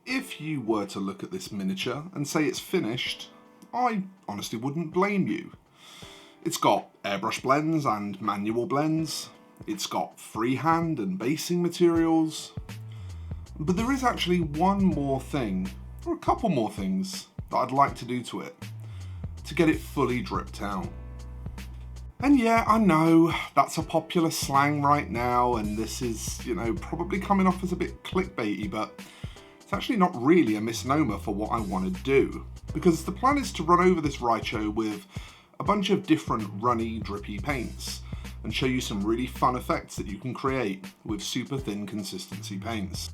If you were to look at this miniature and say it's finished, I honestly wouldn't blame you. It's got airbrush blends and manual blends, it's got freehand and basing materials, but there is actually one more thing, or a couple more things, that I'd like to do to it, to get it fully dripped out. And yeah, I know, that's a popular slang right now, and this is, probably coming off as a bit clickbaity, but it's actually not really a misnomer for what I want to do, because the plan is to run over this Raicho with a bunch of different runny, drippy paints, and show you some really fun effects that you can create with super thin consistency paints.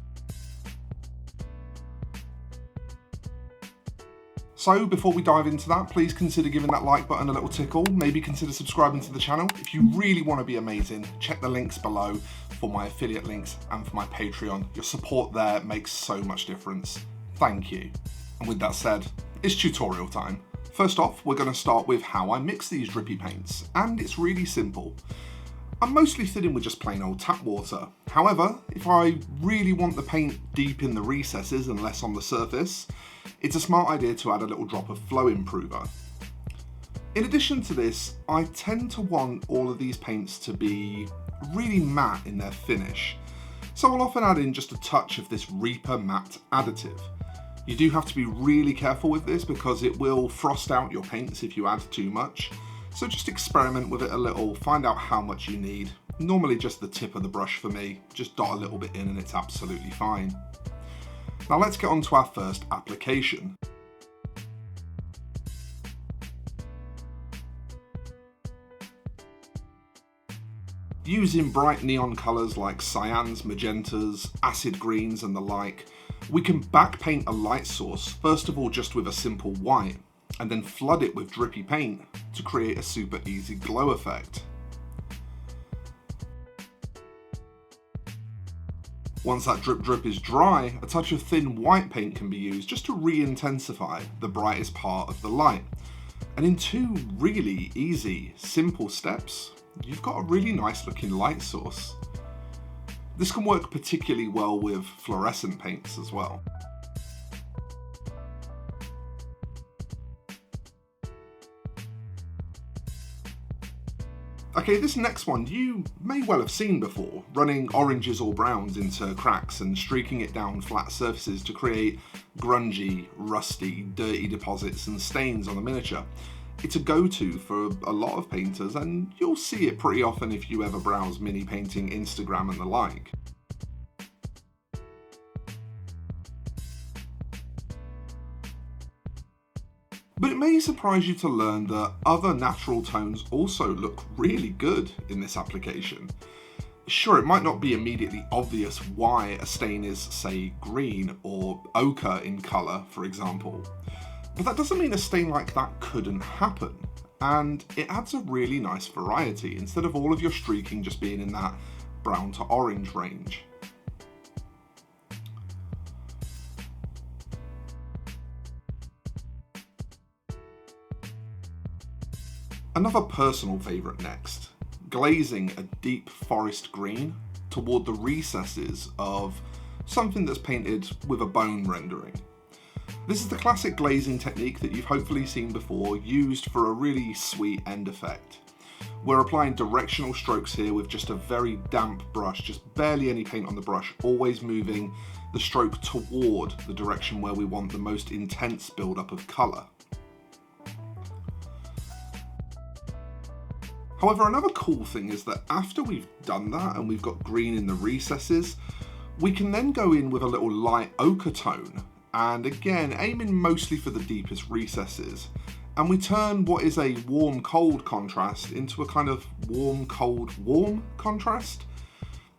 So before we dive into that, please consider giving that like button a little tickle, maybe consider subscribing to the channel. If you really want to be amazing, check the links below for my affiliate links and for my Patreon. Your support there makes so much difference. Thank you. And with that said, it's tutorial time. First off, we're going to start with how I mix these drippy paints, and it's really simple. I'm mostly thinning with just plain old tap water. However, if I really want the paint deep in the recesses and less on the surface, it's a smart idea to add a little drop of flow improver. In addition to this, I tend to want all of these paints to be really matte in their finish, so I'll often add in just a touch of this Reaper matte additive. You do have to be really careful with this because it will frost out your paints if you add too much, so just experiment with it a little, find out how much you need. Normally just the tip of the brush for me, just dot a little bit in and it's absolutely fine. Now let's get on to our first application. Using bright neon colours like cyans, magentas, acid greens and the like, we can backpaint a light source, first of all just with a simple white, and then flood it with drippy paint to create a super easy glow effect. Once that drip is dry, a touch of thin white paint can be used just to re-intensify the brightest part of the light. And in two really easy, simple steps, you've got a really nice looking light source. This can work particularly well with fluorescent paints as well. Okay, this next one you may well have seen before, running oranges or browns into cracks and streaking it down flat surfaces to create grungy, rusty, dirty deposits and stains on the miniature. It's a go-to for a lot of painters, and you'll see it pretty often if you ever browse mini painting Instagram and the like. But it may surprise you to learn that other natural tones also look really good in this application. Sure, it might not be immediately obvious why a stain is, say, green or ochre in colour, for example, but that doesn't mean a stain like that couldn't happen, and it adds a really nice variety instead of all of your streaking just being in that brown to orange range. Another personal favourite next, glazing a deep forest green toward the recesses of something that's painted with a bone rendering. This is the classic glazing technique that you've hopefully seen before, used for a really sweet end effect. We're applying directional strokes here with just a very damp brush, just barely any paint on the brush, always moving the stroke toward the direction where we want the most intense build-up of colour. However, another cool thing is that after we've done that and we've got green in the recesses, we can then go in with a little light ochre tone, and again aiming mostly for the deepest recesses, and we turn what is a warm-cold contrast into a kind of warm-cold-warm contrast.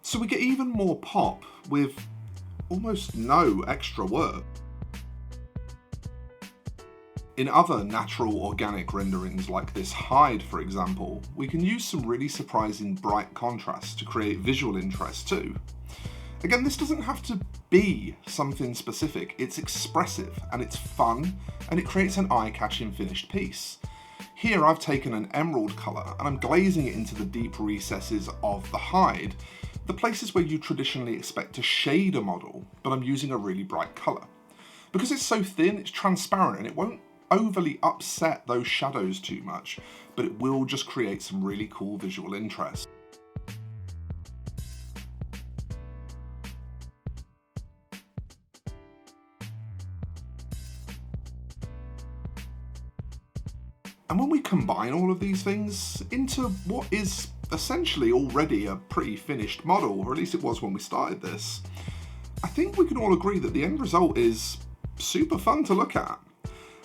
So we get even more pop with almost no extra work. In other natural organic renderings like this hide, for example, we can use some really surprising bright contrasts to create visual interest too. Again, this doesn't have to be something specific, it's expressive and it's fun and it creates an eye-catching finished piece. Here I've taken an emerald colour and I'm glazing it into the deep recesses of the hide the places where you traditionally expect to shade a model, but I'm using a really bright colour. Because it's so thin, it's transparent and it won't overly upset those shadows too much, but it will just create some really cool visual interest. And when we combine all of these things into what is essentially already a pretty finished model, or at least it was when we started this, I think we can all agree that the end result is super fun to look at.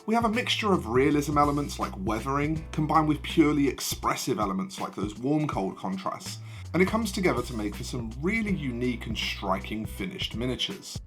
We have a mixture of realism elements like weathering, combined with purely expressive elements like those warm-cold contrasts, and it comes together to make for some really unique and striking finished miniatures.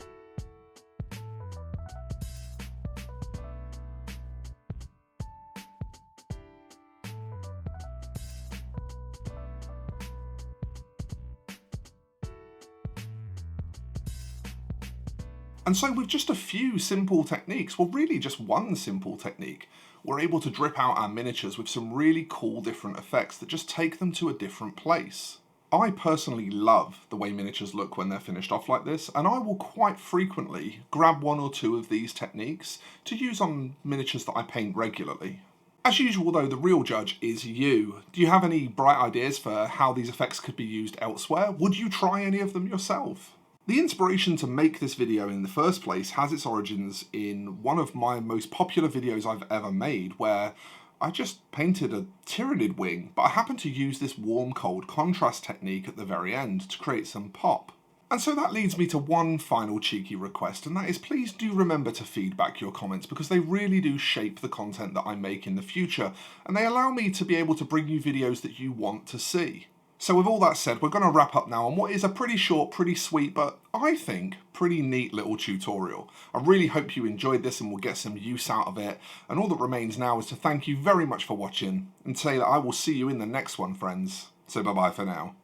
And so with just a few simple techniques, well really just one simple technique, we're able to drip out our miniatures with some really cool different effects that just take them to a different place. I personally love the way miniatures look when they're finished off like this, and I will quite frequently grab one or two of these techniques to use on miniatures that I paint regularly. As usual though, the real judge is you. Do you have any bright ideas for how these effects could be used elsewhere? Would you try any of them yourself? The inspiration to make this video in the first place has its origins in one of my most popular videos I've ever made, where I just painted a Tyrannid wing, but I happened to use this warm-cold contrast technique at the very end to create some pop. And so that leads me to one final cheeky request, and that is please do remember to feedback your comments, because they really do shape the content that I make in the future, and they allow me to be able to bring you videos that you want to see. So with all that said, we're going to wrap up now on what is a pretty short, pretty sweet, but I think pretty neat little tutorial. I really hope you enjoyed this and will get some use out of it. And all that remains now is to thank you very much for watching and say that I will see you in the next one, friends. So bye-bye for now.